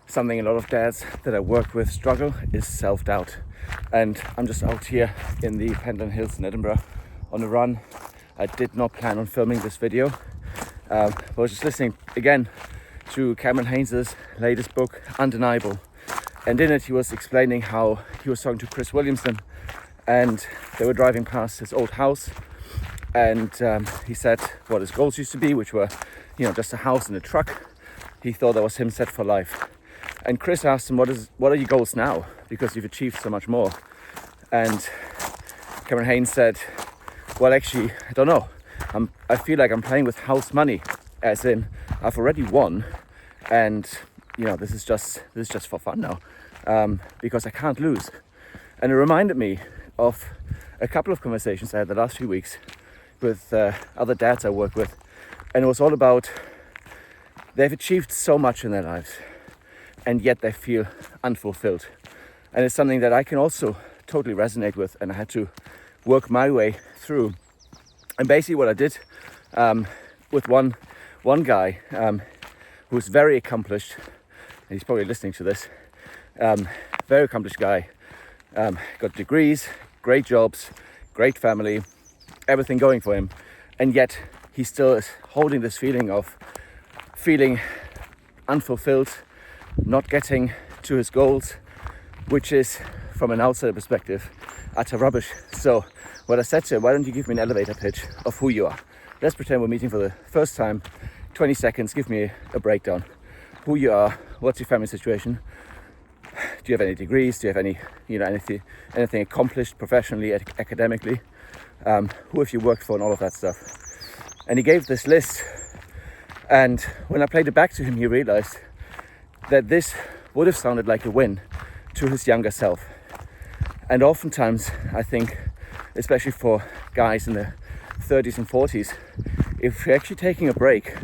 something a lot of dads that I work with struggle is self-doubt. And I'm just out here in the Pendle Hills in Edinburgh on a run. I did not plan on filming this video, but I was just listening again to Cameron Haynes' latest book, Undeniable. And in it he was explaining how he was talking to Chris Williamson, and they were driving past his old house, and he said what his goals used to be, which were, just a house and a truck. He thought that was him set for life. And Chris asked him, what are your goals now? Because you've achieved so much more. And Cameron Haynes said, well, actually, I don't know. I feel like I'm playing with house money, as in I've already won, and this is just for fun now, because I can't lose. And it reminded me of a couple of conversations I had the last few weeks with other dads I work with, and it was all about they've achieved so much in their lives, and yet they feel unfulfilled. And it's something that I can also totally resonate with, and I had to work my way through. And basically what I did with one guy who's very accomplished, and he's probably listening to this, very accomplished guy, got degrees, great jobs, great family, everything going for him, and yet he still is holding this feeling of feeling unfulfilled, not getting to his goals, which is, from an outsider perspective, utter rubbish. So what I said to him, why don't you give me an elevator pitch of who you are? Let's pretend we're meeting for the first time. 20 seconds, give me a breakdown. Who you are, what's your family situation? Do you have any degrees? Do you have any, anything accomplished professionally, academically? Who have you worked for and all of that stuff? And he gave this list. And when I played it back to him, he realized that this would have sounded like a win to his younger self. And oftentimes, I think, especially for guys in their 30s and 40s, if we're actually taking a break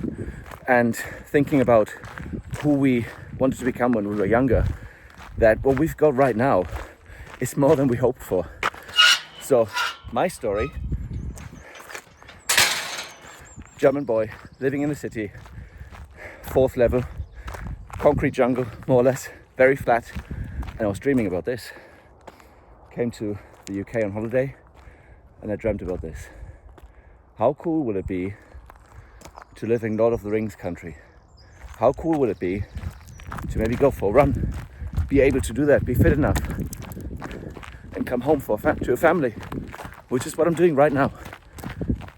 and thinking about who we wanted to become when we were younger, that what we've got right now is more than we hoped for. So, my story, German boy, living in the city, 4th level, concrete jungle, more or less, very flat, and I was dreaming about this. Came to the UK on holiday, and I dreamt about this. How cool will it be to live in Lord of the Rings country? How cool will it be to maybe go for a run, be able to do that, be fit enough, and come home to a family, which is what I'm doing right now.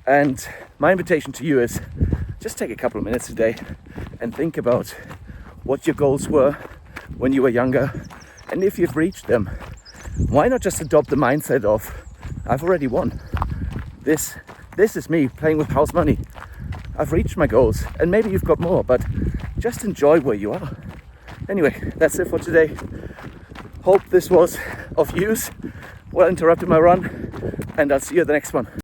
And my invitation to you is just take a couple of minutes today and think about what your goals were when you were younger, and if you've reached them, why not just adopt the mindset of I've already won. This is me playing with house money. I've reached my goals, and maybe you've got more, but just enjoy where you are. Anyway, that's it for today. Hope this was of use. Well interrupted my run, and I'll see you at the next one.